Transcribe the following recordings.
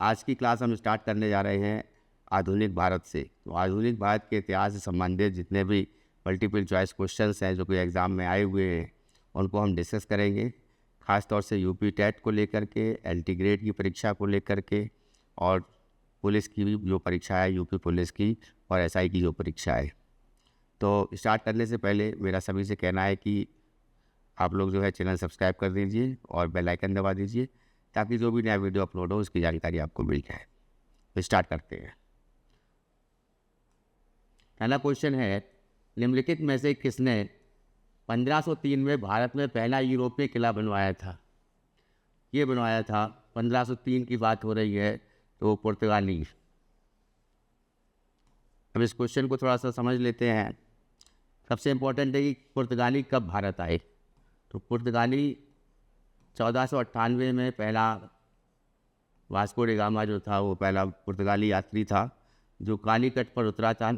आज की क्लास हम स्टार्ट करने जा रहे हैं आधुनिक भारत से। तो आधुनिक भारत के इतिहास से संबंधित जितने भी मल्टीपल चॉइस क्वेश्चंस हैं जो कि एग्ज़ाम में आए हुए हैं उनको हम डिस्कस करेंगे। ख़ास तौर से यूपी टेट को लेकर के, एलटी ग्रेड की परीक्षा को लेकर के, और पुलिस की भी जो परीक्षा है, यूपी पुलिस की और एसआई की जो परीक्षा है। तो स्टार्ट करने से पहले मेरा सभी से कहना है कि आप लोग जो है चैनल सब्सक्राइब कर दीजिए और बेल आइकन दबा दीजिए ताकि जो भी नया वीडियो अपलोड हो उसकी जानकारी आपको मिल जाए। तो स्टार्ट करते हैं। पहला क्वेश्चन है, निम्नलिखित में से किसने 1503 में भारत में पहला यूरोपीय किला बनवाया था? ये बनवाया था, 1503 की बात हो रही है, तो पुर्तगाली। अब इस क्वेश्चन को थोड़ा सा समझ लेते हैं। सबसे इम्पोर्टेंट है कि पुर्तगाली कब भारत आए। तो पुर्तगाली 1498 में पहला वास्को डी गामा जो था वो पहला पुर्तगाली यात्री था जो कालीकट पर उतरा था।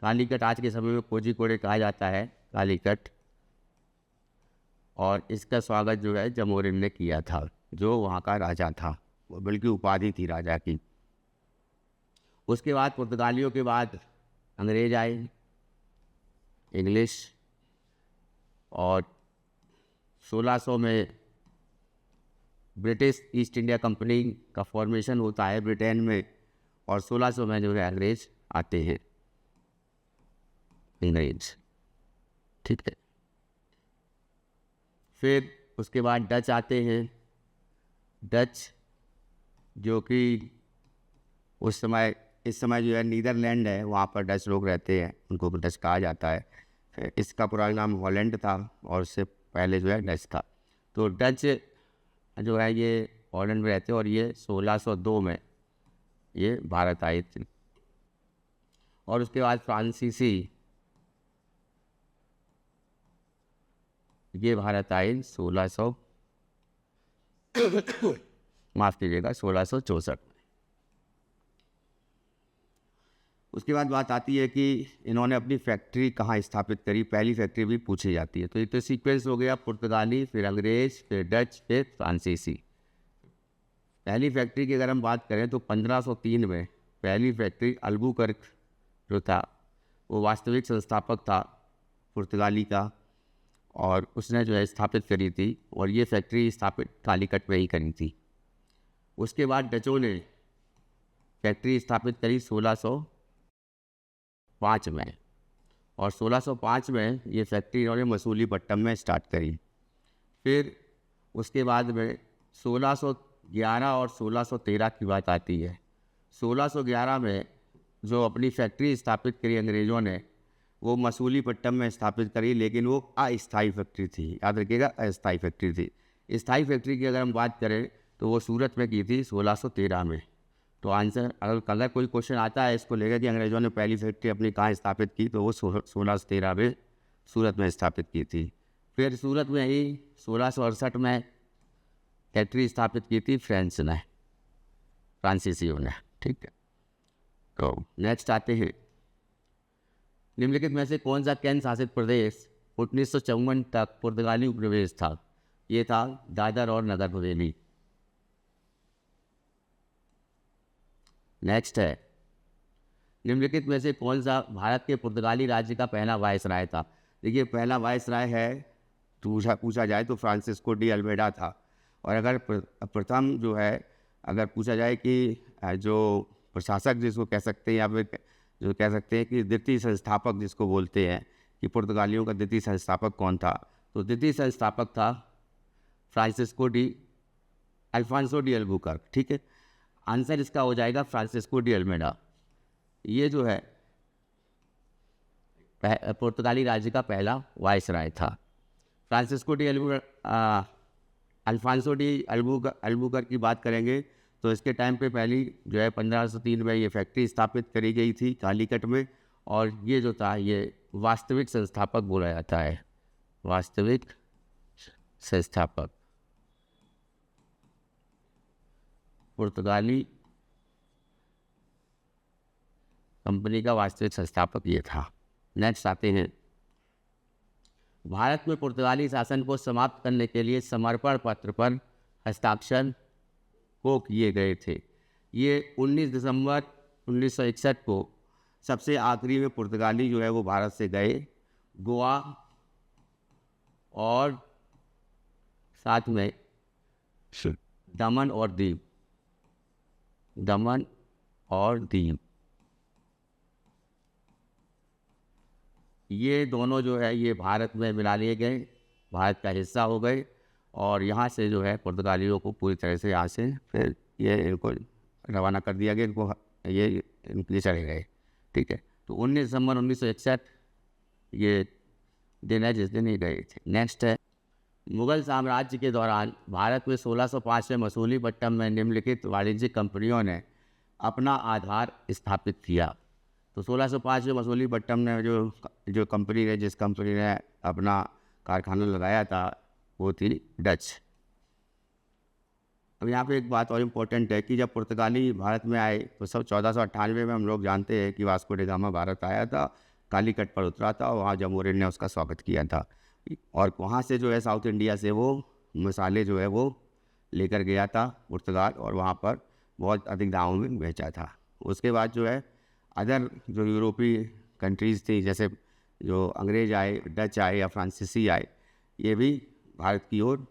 कालीकट आज के समय में कोझिकोड कहा जाता है, कालीकट, और इसका स्वागत जो है जमोरिन ने किया था जो वहाँ का राजा था, वो बल्कि उपाधि थी राजा की। उसके बाद पुर्तगालियों के बाद अंग्रेज आए, इंग्लिश, और 1600 में ब्रिटिश ईस्ट इंडिया कंपनी का फॉर्मेशन होता है ब्रिटेन में, और 1600 में जो है अंग्रेज आते हैं, अंग्रेज, ठीक है। फिर उसके बाद डच आते हैं। डच जो कि इस समय जो है नीदरलैंड है, वहाँ पर डच लोग रहते हैं, उनको डच कहा जाता है। इसका पुराना नाम हॉलैंड था और उससे पहले जो है डच था। तो डच जो है ये हॉलैंड में रहते हैं और ये 1602 में ये भारत आए थे। और उसके बाद फ्रांसीसी ये भारत आए 1600 माफ़ कीजिएगा 1664 में। उसके बाद बात आती है कि इन्होंने अपनी फैक्ट्री कहाँ स्थापित करी, पहली फैक्ट्री भी पूछी जाती है। तो ये तो सीक्वेंस हो गया, पुर्तगाली, फिर अंग्रेज, फिर डच, फिर फ्रांसीसी। पहली फैक्ट्री की अगर हम बात करें तो 1503 में पहली फैक्ट्री अल्बुकर्क जो था वो वास्तविक संस्थापक था पुर्तगाली का, और उसने जो है स्थापित करी थी, और ये फैक्ट्री स्थापित कालीकट में ही करी थी। उसके बाद डचों ने फैक्ट्री स्थापित करी 1605 में, और 1605 में ये फैक्ट्री इन्होंने मसूलीपट्टनम में स्टार्ट करी। फिर उसके बाद में 1611 और 1613 की बात आती है। 1611 में जो अपनी फैक्ट्री स्थापित करी अंग्रेज़ों ने, वो मसूलीपट्टनम में स्थापित करी, लेकिन वो अस्थायी फैक्ट्री थी, याद रखिएगा, अस्थायी फैक्ट्री थी। स्थायी फैक्ट्री की अगर हम बात करें तो वो सूरत में की थी 1613 में। तो आंसर, अगर कोई क्वेश्चन आता है इसको लेकर कि अंग्रेज़ों ने पहली फैक्ट्री अपनी कहाँ स्थापित की, तो वो 1613 में सूरत में स्थापित की थी। फिर सूरत में ही 1668 में फैक्ट्री स्थापित की थी फ्रेंच ने, फ्रांसीसियों ने, ठीक है। तो नेक्स्ट आते हैं, निम्नलिखित में से कौन सा केंद्र शासित प्रदेश 1954 तक पुर्तगाली उपनिवेश था? ये था दादर और नगर हवेली। नेक्स्ट है, निम्नलिखित में से कौन सा भारत के पुर्तगाली राज्य का पहला वायसराय था? देखिए, पहला वायसराय है पूछा जाए तो फ्रांसिस्को डी अल्मेडा था। और अगर प्रथम जो है अगर पूछा जाए कि जो प्रशासक जिसको कह सकते हैं, या फिर जो कह सकते हैं कि द्वितीय संस्थापक जिसको बोलते हैं कि पुर्तगालियों का द्वितीय संस्थापक कौन था, तो द्वितीय संस्थापक था अल्फांसो डी अल्बुकर्क, ठीक है। आंसर इसका हो जाएगा फ्रांसिस्को डी अल्मेडा। ये जो है पुर्तगाली राज्य का पहला वायसराय था। Francisco de Alfonso de Albuquerque की बात करेंगे तो इसके टाइम पे पहली जो है 1503 में ये फैक्ट्री स्थापित करी गई थी कालीकट में, और ये जो था ये वास्तविक संस्थापक बोला जाता है, वास्तविक संस्थापक, पुर्तगाली कंपनी का वास्तविक संस्थापक ये था। नेक्स्ट आते हैं, भारत में पुर्तगाली शासन को समाप्त करने के लिए समर्पण पत्र पर हस्ताक्षर को किए गए थे। ये 19 दिसंबर 1961 को सबसे आखिरी में पुर्तगाली जो है वो भारत से गए। गोवा और साथ में दमन और दीव, दमन और दीव, ये दोनों जो है ये भारत में मिला लिए गए, भारत का हिस्सा हो गए। और यहाँ से जो है पुर्तगालियों को पूरी तरह से यहाँ से फिर ये इनको रवाना कर दिया गया, इनको ये इनके लिए चले गए। ठीक है, तो 19 दिसंबर 1961 ये दिन है जिस दिन ये गए थे। नेक्स्ट है, मुगल साम्राज्य के दौरान भारत में 1605 में मसूलीपट्टनम में निम्नलिखित वाणिज्यिक कंपनियों ने अपना आधार स्थापित किया। तो 1605 में मसूलीपट्टनम ने जो कंपनी ने जिस कंपनी ने अपना कारखाना लगाया था वो थी डच। अब यहाँ पे एक बात और इम्पोर्टेंट है कि जब पुर्तगाली भारत में आए तो सब 1498 में हम लोग जानते हैं कि वास्को डी गामा भारत आया था, कालीकट पर उतरा था और वहाँ जमोरिन ने उसका स्वागत किया था। और वहाँ से जो है साउथ इंडिया से वो मसाले जो है वो लेकर गया था पुर्तगाल और वहाँ पर बहुत अधिक दामों में बेचा था। उसके बाद जो है अदर जो यूरोपीय कंट्रीज़ थी, जैसे जो अंग्रेज आए, डच आए या फ्रांसीसी आए, ये भी भारत की ओर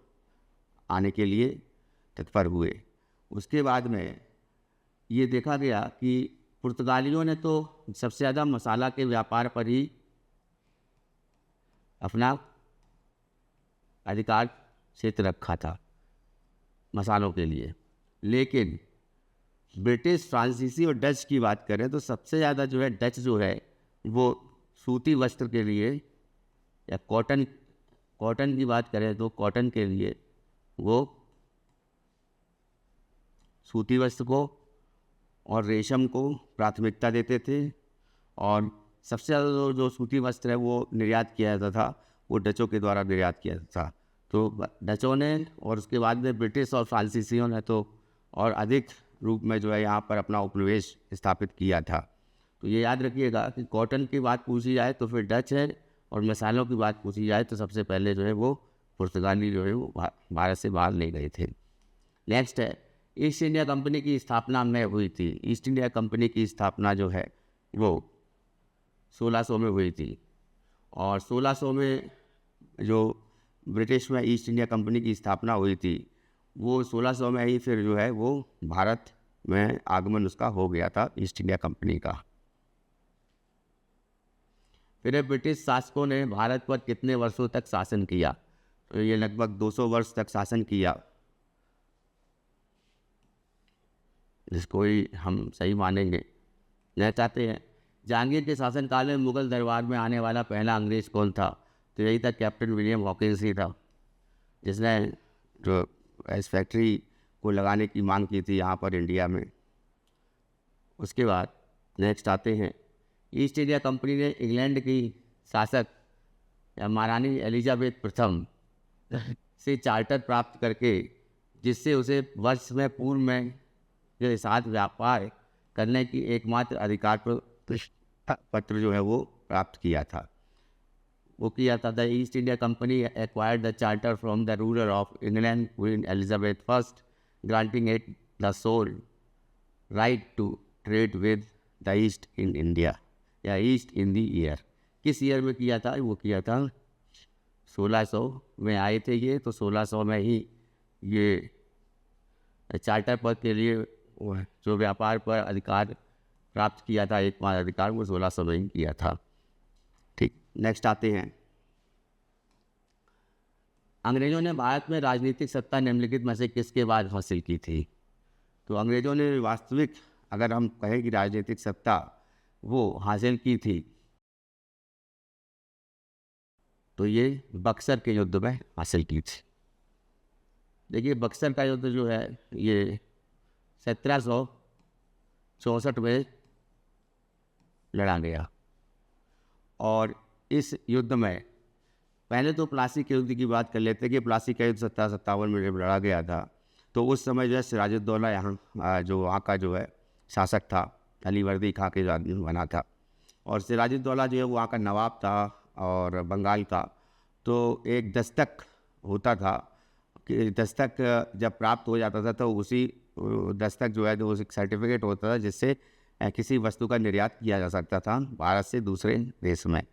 आने के लिए तत्पर हुए। उसके बाद में ये देखा गया कि पुर्तगालियों ने तो सबसे ज़्यादा मसाला के व्यापार पर ही अपना अधिकार क्षेत्र रखा था मसालों के लिए, लेकिन ब्रिटिश, फ्रांसीसी और डच की बात करें तो सबसे ज़्यादा जो है डच जो है वो सूती वस्त्र के लिए या कॉटन की बात करें तो कॉटन के लिए वो सूती वस्त्र को और रेशम को प्राथमिकता देते थे। और सबसे ज़्यादा जो सूती वस्त्र है वो निर्यात किया जाता था, वो डचों के द्वारा निर्यात किया जाता था। तो डचों ने और उसके बाद में ब्रिटिश और फ्रांसीसियों ने तो और अधिक रूप में जो है यहाँ पर अपना उपनिवेश स्थापित किया था। तो ये याद रखिएगा कि कॉटन की बात पूछी जाए तो फिर डच है, और मसालों की बात पूछी जाए तो सबसे पहले जो है वो पुर्तगाली जो है वो भारत से बाहर ले गए थे। नेक्स्ट है, ईस्ट इंडिया कंपनी की स्थापना में हुई थी। ईस्ट इंडिया कंपनी की स्थापना जो है वो 1600 में हुई थी, और 1600 में जो ब्रिटिश में ईस्ट इंडिया कंपनी की स्थापना हुई थी वो 1600 में ही फिर जो है वो भारत में आगमन उसका हो गया था ईस्ट इंडिया कंपनी का। फिर ब्रिटिश शासकों ने भारत पर कितने वर्षों तक शासन किया? तो ये लगभग 200 वर्ष तक शासन किया, जिसको ही हम सही मानेंगे। यह चाहते हैं जहांगीर के शासनकाल में मुगल दरबार में आने वाला पहला अंग्रेज कौन था? तो यही था कैप्टन विलियम हॉकिंस ही था, जिसने जो इस फैक्ट्री को लगाने की मांग की थी यहाँ पर इंडिया में। उसके बाद नेक्स्ट आते हैं, ईस्ट इंडिया कंपनी ने इंग्लैंड की शासक या महारानी एलिजाबेथ प्रथम से चार्टर प्राप्त करके, जिससे उसे वर्ष में पूर्व में के साथ व्यापार करने की एकमात्र अधिकार पत्र जो है वो प्राप्त किया था। वो किया था, the East India Company acquired the charter from the ruler of England Queen Elizabeth First, granting it the sole right to trade with the East in India या ईस्ट इन दी ईयर। किस year में किया था? वो किया था 1600 में आए थे ये, तो 1600 में ही ये चार्टर पद के लिए जो व्यापार पर अधिकार प्राप्त किया था, एकमात्र अधिकार, वो 1600 में ही किया था। ठीक, नेक्स्ट आते हैं, अंग्रेजों ने भारत में राजनीतिक सत्ता निम्नलिखित में से किसके बाद हासिल की थी? तो अंग्रेजों ने वास्तविक अगर हम कहें कि राजनीतिक सत्ता वो हासिल की थी तो ये बक्सर के युद्ध में हासिल की थी। देखिए बक्सर का युद्ध जो है ये 1764 में लड़ा गया, और इस युद्ध में पहले तो प्लासी के युद्ध की बात कर लेते हैं कि प्लासी का युद्ध 1757 में जब लड़ा गया था तो उस समय जो है सिराजुद्दौला यहाँ जो वहाँ का जो है शासक था, अली वर्दी खां के बना था, और सिराजुद्दौला जो है वहाँ का नवाब था और बंगाल का। तो एक दस्तक होता था कि दस्तक जब प्राप्त हो जाता था तो उसी दस्तक जो है वो एक सर्टिफिकेट होता था जिससे किसी वस्तु का निर्यात किया जा सकता था भारत से दूसरे देश में।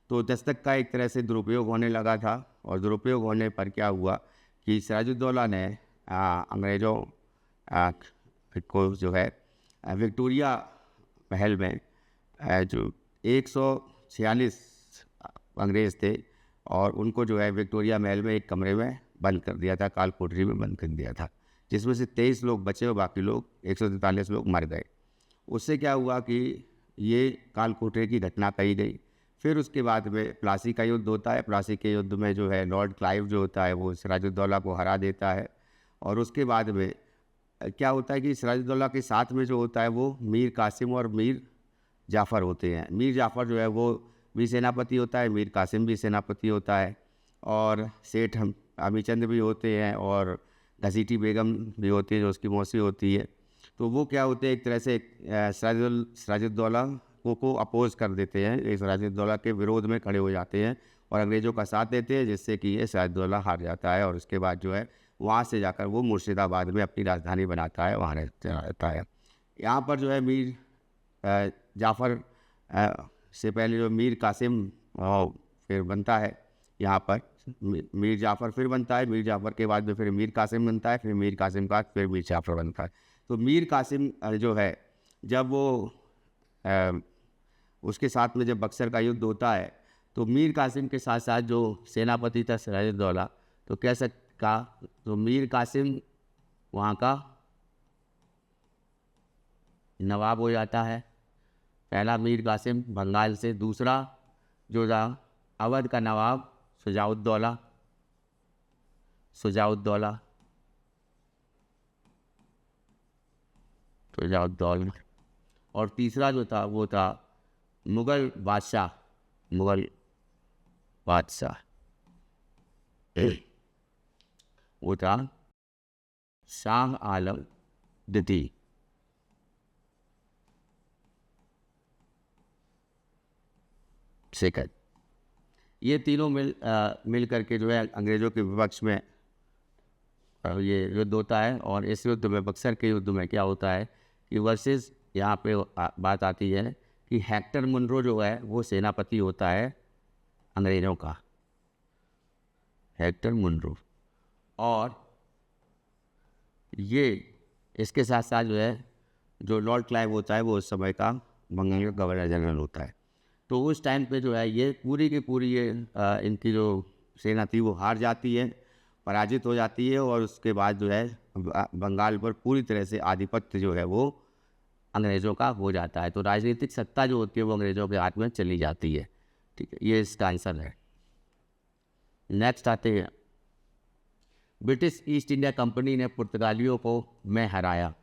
तो दस्तक का एक तरह से दुरुपयोग होने लगा था, और दुरुपयोग होने पर क्या हुआ कि सिराजुद्दौला ने अंग्रेज़ों को जो है विक्टोरिया महल में जो 146 अंग्रेज़ थे, और उनको जो है विक्टोरिया महल में एक कमरे में बंद कर दिया था, काल कोठरी में बंद कर दिया था, जिसमें से 23 लोग बचे और बाकी लोग 143 लोग मर गए। उससे क्या हुआ कि ये काल कोठरी की घटना कही गई। फिर उसके बाद में प्लासी का युद्ध होता है। प्लासी के युद्ध में जो है लॉर्ड क्लाइव जो होता है वो सिराजुद्दौला को हरा देता है, और उसके बाद में क्या होता है कि सिराजुद्दौला के साथ में जो होता है वो मीर कासिम और मीर जाफ़र होते हैं। मीर जाफ़र जो है वो भी सेनापति होता है, मीर कासिम भी सेनापति होता है, और सेठ अमीचंद भी होते हैं, और घसीटी बेगम भी होती है जो उसकी मौसी होती है। तो वो क्या होते हैं, एक तरह से सिराजुद्दौला को अपोज कर देते हैं, सिराजुद्दौला के विरोध में खड़े हो जाते हैं और अंग्रेज़ों का साथ देते हैं, जिससे कि ये सिराजुद्दौला हार जाता है, और उसके बाद जो है वहाँ से जाकर वो मुर्शिदाबाद में अपनी राजधानी बनाता है, वहाँ रहता है। यहाँ पर जो है मीर जाफ़र से पहले जो मीर कासिम फिर बनता है, यहाँ पर मीर जाफ़र फिर बनता है, मीर जाफ़र के बाद में फिर मीर कासिम बनता है, फिर मीर कासिम का फिर मीर जाफ़र बनता है। तो मीर कासिम जो है जब वो उसके साथ में जब बक्सर का युद्ध होता है, तो मीर कासिम के साथ साथ जो सेनापति था सिराजुद्दौला, तो कह सकता तो मीर कासिम वहाँ का नवाब हो जाता है। पहला मीर कासिम बंगाल से, दूसरा जो था अवध का नवाब शुजाउद्दौला, और तीसरा जो था वो था मुग़ल बादशाह वो था शाह आलम द्वितीय। सेकंड, ये तीनों मिल करके जो है अंग्रेज़ों के विपक्ष में ये युद्ध होता है। और इस युद्ध में, बक्सर के युद्ध में क्या होता है कि वर्सेस यहाँ पे बात आती है कि हेक्टर मुनरो जो है वो सेनापति होता है अंग्रेज़ों का, हेक्टर मुनरो, और ये इसके साथ साथ जो है जो लॉर्ड क्लाइव होता है वो उस समय का बंगाल का गवर्नर जनरल होता है। तो उस टाइम पे जो है ये पूरी की पूरी ये इनकी जो सेना थी वो हार जाती है, पराजित हो जाती है, और उसके बाद जो है बंगाल पर पूरी तरह से आधिपत्य जो है वो अंग्रेज़ों का हो जाता है। तो राजनीतिक सत्ता जो होती है वो अंग्रेज़ों के हाथ में चली जाती है। ठीक है, ये इसका आंसर है। नेक्स्ट आते हैं, ब्रिटिश ईस्ट इंडिया कंपनी ने पुर्तगालियों को में हराया।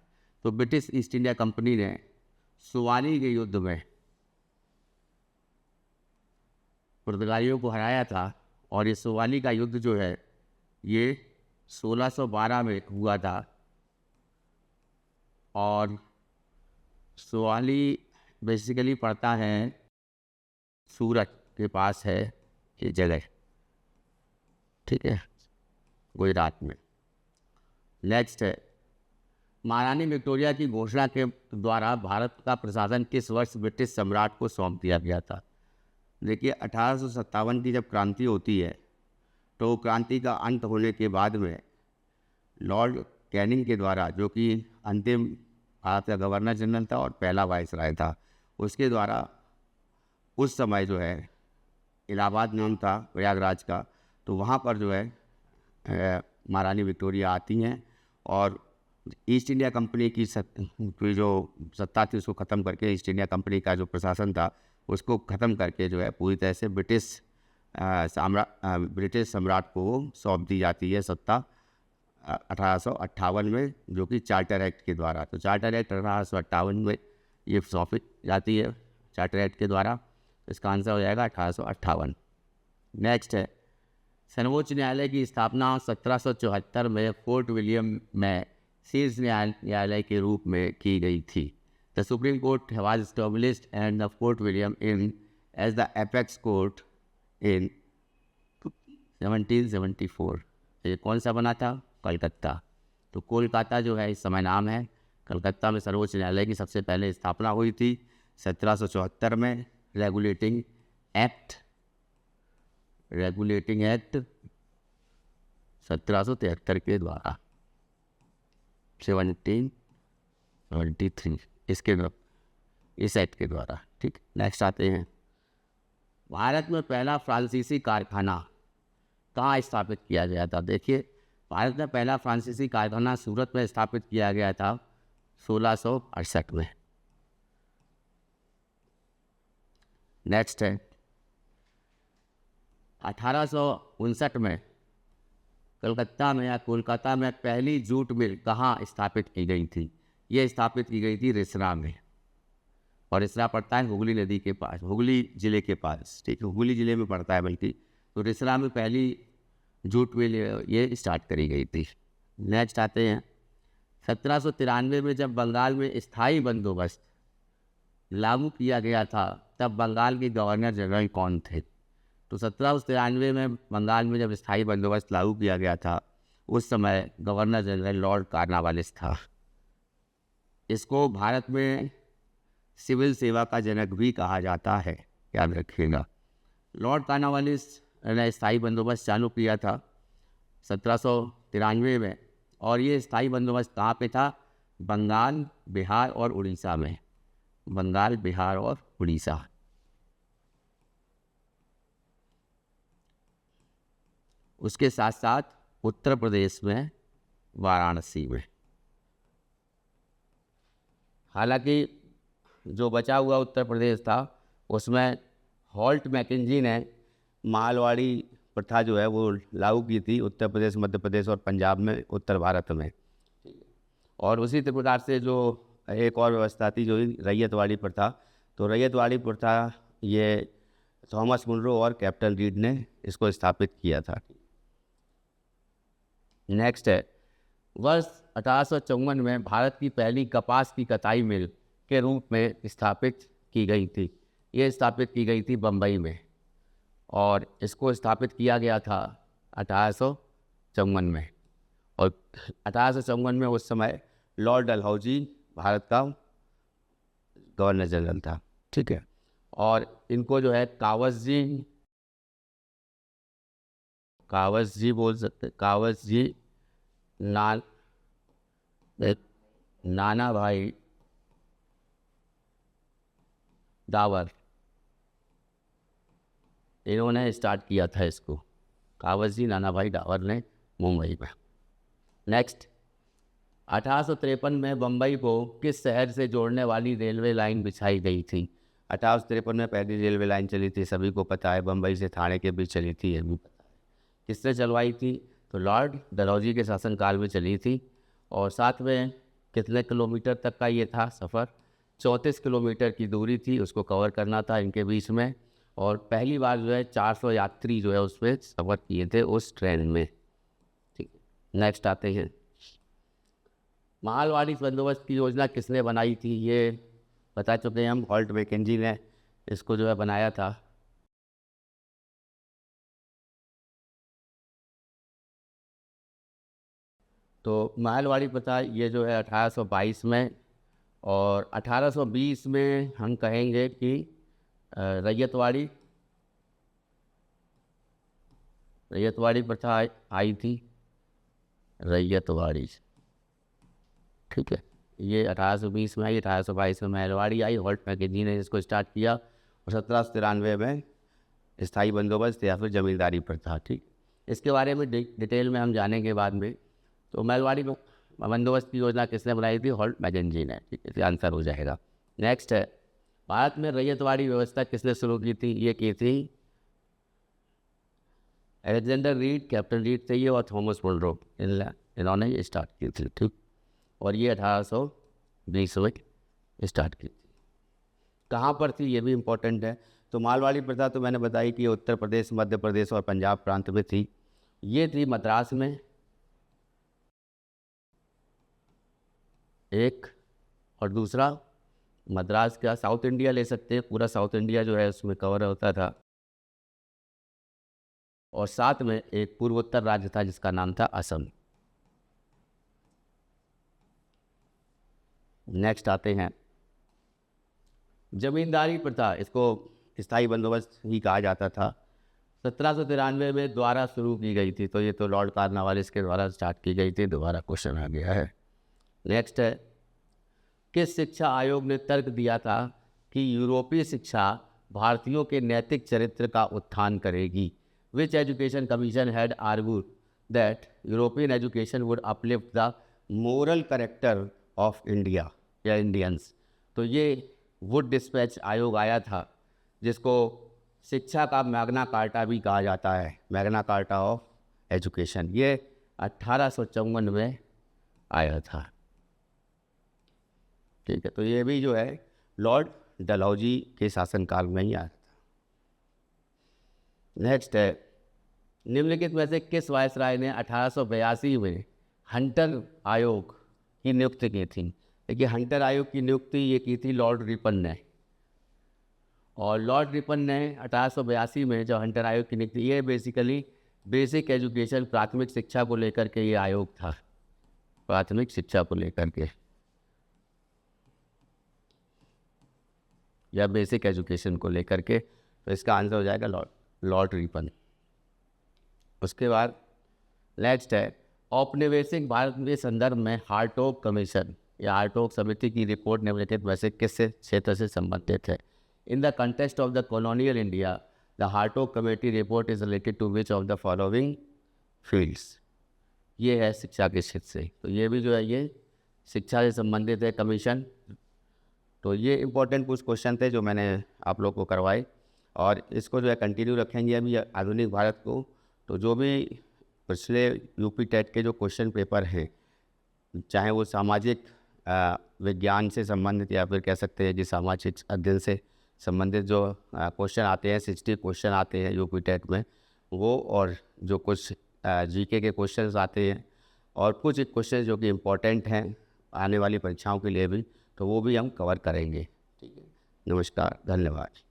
तो ब्रिटिश ईस्ट इंडिया कंपनी ने सुवाली के युद्ध में पुर्तगालियों को हराया था, और ये सुवाली का युद्ध जो है ये 1612 में हुआ था, और सुवाली बेसिकली पड़ता है सूरत के पास है ये जगह, ठीक है, गुजरात में। नेक्स्ट है, महारानी विक्टोरिया की घोषणा के द्वारा भारत का प्रशासन किस वर्ष ब्रिटिश सम्राट को सौंप दिया गया था? देखिए 1857 की जब क्रांति होती है, तो क्रांति का अंत होने के बाद में लॉर्ड कैनिंग के द्वारा, जो कि अंतिम भारत का गवर्नर जनरल था और पहला वाइसराय था, उसके द्वारा उस समय जो है इलाहाबाद नाम था प्रयागराज का, तो वहाँ पर जो है महारानी विक्टोरिया आती हैं, और ईस्ट इंडिया कंपनी की जो सत्ता थी उसको ख़त्म करके, ईस्ट इंडिया कंपनी का जो प्रशासन था उसको ख़त्म करके जो है पूरी तरह से ब्रिटिश सम्राट को सौंप दी जाती है सत्ता 1858 में, जो कि चार्टर एक्ट के द्वारा। तो चार्टर एक्ट 1858 में ये सौंपी जाती है चार्टर एक्ट के द्वारा। इसका आंसर हो जाएगा 1858। नेक्स्ट है, सर्वोच्च न्यायालय की स्थापना 1774 में फोर्ट विलियम में शीर्ष न्यायालय के रूप में की गई थी। The Supreme Court was established and the Fort William in as the apex court in 1774। ये कौन सा बना था? कलकत्ता। तो कोलकाता जो है इस समय नाम है। कलकत्ता में सर्वोच्च न्यायालय की सबसे पहले स्थापना हुई थी 1774 में। रेगुलेटिंग एक्ट 1773 के द्वारा 1773 इस एक्ट के द्वारा। ठीक, नेक्स्ट आते हैं। भारत में पहला फ्रांसीसी कारखाना कहाँ स्थापित किया गया था? देखिए, भारत में पहला फ्रांसीसी कारखाना सूरत में स्थापित किया गया था 1668 में। नेक्स्ट है 1859 में कलकत्ता में या कोलकाता में पहली जूट मिल कहाँ स्थापित की गई थी? ये स्थापित की गई थी रिसरा में, और रिसरा पड़ता है हुगली नदी के पास, हुगली जिले के पास। ठीक है, हुगली जिले में पड़ता है बल्कि। तो रिसरा में पहली जूट मिल ये स्टार्ट करी गई थी। नेक्स्ट आते हैं 1793 में जब बंगाल में स्थायी बंदोबस्त लागू किया गया था तब बंगाल के गवर्नर जनरल कौन थे? तो 1793 में बंगाल में जब स्थायी बंदोबस्त लागू किया गया था उस समय गवर्नर जनरल लॉर्ड कॉर्नवालिस था। इसको भारत में सिविल सेवा का जनक भी कहा जाता है, याद रखिएगा। लॉर्ड कॉर्नवालिस ने स्थायी बंदोबस्त चालू किया था 1793 में, और ये स्थायी बंदोबस्त कहाँ पे था? बंगाल, बिहार और उड़ीसा में। बंगाल, बिहार और उड़ीसा। उसके साथ साथ उत्तर प्रदेश में वाराणसी में। हालांकि जो बचा हुआ उत्तर प्रदेश था उसमें हॉल्ट मैकेंजी ने मालवाड़ी प्रथा जो है वो लागू की थी उत्तर प्रदेश, मध्य प्रदेश और पंजाब में, उत्तर भारत में। और उसी प्रकार से जो एक और व्यवस्था थी जो रैयतवाड़ी प्रथा, तो रैयतवाड़ी प्रथा ये थॉमस मुनरो और कैप्टन रीड ने इसको स्थापित किया था। नेक्स्ट है वर्ष 1854 में भारत की पहली कपास की कताई मिल के रूप में स्थापित की गई थी। ये स्थापित की गई थी बम्बई में, और इसको स्थापित किया गया था 1854 में। और 1854 में उस समय लॉर्ड डलहौजी भारत का गवर्नर जनरल था। ठीक है, और इनको जो है कावस जी बोल सकते, कावस जी नाना भाई डावर, इन्होंने स्टार्ट किया था इसको। कावस जी नाना भाई डावर ने मुंबई में। नेक्स्ट 1853 में बम्बई को किस शहर से जोड़ने वाली रेलवे लाइन बिछाई गई थी? 1853 में पहली रेलवे लाइन चली थी, सभी को पता है, बम्बई से थाने के बीच चली थी, ये भी पता है। किसने चलवाई थी? तो लॉर्ड डलहौजी के शासनकाल में चली थी। और साथ में कितने किलोमीटर तक का ये था सफ़र? 34 किलोमीटर की दूरी थी, उसको कवर करना था इनके बीच में। और पहली बार जो है 400 यात्री जो है उस पर सफ़र किए थे उस ट्रेन में। ठीक है, नेक्स्ट आते हैं मालवाड़ी बंदोबस्त की योजना किसने बनाई थी? ये बता चुके हैं हम, हॉल्ट मैकेंजी ने इसको जो है बनाया था। तो मालवाड़ी प्रथा ये जो है 1822 में, और 1820 में हम कहेंगे कि रैयतवाड़ी प्रथा आई थी, रैयतवाड़ी। ठीक है, ये 1820 में आई, 1822 में मालवाड़ी आई, हॉल्ट मैकेंजी ने इसको स्टार्ट किया, और 1793 में स्थायी बंदोबस्त या फिर जमींदारी प्रथा। ठीक, इसके बारे में डिटेल में हम जानेंगे बाद में। तो मालवाड़ी बंदोबस्त की योजना किसने बनाई थी? हॉल्ट मैकेंजी ने। ठीक है, आंसर हो जाएगा। नेक्स्ट है भारत में रैयतवाड़ी व्यवस्था किसने शुरू की थी? ये की थी अलेक्जेंडर रीड, कैप्टन रीड थे ये, और थॉमस मुनरो, इन्होंने ये स्टार्ट की थी। ठीक, और ये 1820 में स्टार्ट की थी। कहाँ पर थी ये भी इम्पोर्टेंट है। तो मालवाड़ी प्रथा तो मैंने बताई कि उत्तर प्रदेश, मध्य प्रदेश और पंजाब प्रांत में थी। ये थी मद्रास में एक, और दूसरा मद्रास का साउथ इंडिया ले सकते हैं, पूरा साउथ इंडिया जो है उसमें कवर होता था। और साथ में एक पूर्वोत्तर राज्य था जिसका नाम था असम। नेक्स्ट आते हैं जमींदारी प्रथा, इसको स्थायी बंदोबस्त ही कहा जाता था। 1793 में द्वारा शुरू की गई थी, तो ये तो लॉर्ड कार्नवालिस के द्वारा स्टार्ट की गई थी। दोबारा क्वेश्चन आ गया है। नेक्स्ट है, किस शिक्षा आयोग ने तर्क दिया था कि यूरोपीय शिक्षा भारतीयों के नैतिक चरित्र का उत्थान करेगी? Which education commission had argued that European education would uplift the moral character of India या इंडियंस? तो ये वुड डिस्पैच आयोग आया था, जिसको शिक्षा का मैग्ना कार्टा भी कहा जाता है, मैग्ना कार्टा ऑफ एजुकेशन। ये 1854 में आया था। ठीक है, तो ये भी जो है लॉर्ड डलहौजी के शासनकाल में ही आया था। नेक्स्ट है, निम्नलिखित में से किस वायसराय ने 1882 में हंटर आयोग की नियुक्ति की थी? देखिए, हंटर आयोग की नियुक्ति ये की थी लॉर्ड रिपन ने। और लॉर्ड रिपन ने 1882 में जो हंटर आयोग की नियुक्ति, ये बेसिकली बेसिक एजुकेशन, प्राथमिक शिक्षा को लेकर के ये आयोग था, प्राथमिक शिक्षा को लेकर के, या बेसिक एजुकेशन को लेकर के। तो इसका आंसर हो जाएगा लॉर्ड रिपन। उसके बाद नेक्स्ट है, औपनिवेशिक भारत के संदर्भ में हार्टोग कमीशन या हार्टोग समिति की रिपोर्ट निम्नलिखित में से किस क्षेत्र से संबंधित है? In the context of the colonial India the Hartog Committee report is related to which of the following fields? ये है शिक्षा के क्षेत्र से, तो ये भी जो है ये शिक्षा से संबंधित है कमीशन। तो ये इंपॉर्टेंट कुछ क्वेश्चन थे जो मैंने आप लोग को करवाए, और इसको जो है कंटिन्यू रखेंगे अभी आधुनिक भारत को। तो जो भी पिछले यूपी टेट के जो क्वेश्चन पेपर हैं, चाहे वो सामाजिक विज्ञान से संबंधित या फिर कह सकते हैं जी सामाजिक अध्ययन से संबंधित जो क्वेश्चन आते हैं, 60 क्वेश्चन आते हैं यूपी टेट में, वो और जो कुछ जीके के क्वेश्चंस आते हैं और कुछ क्वेश्चन जो कि इम्पोर्टेंट हैं आने वाली परीक्षाओं के लिए भी, तो वो भी हम कवर करेंगे। ठीक है, नमस्कार, धन्यवाद।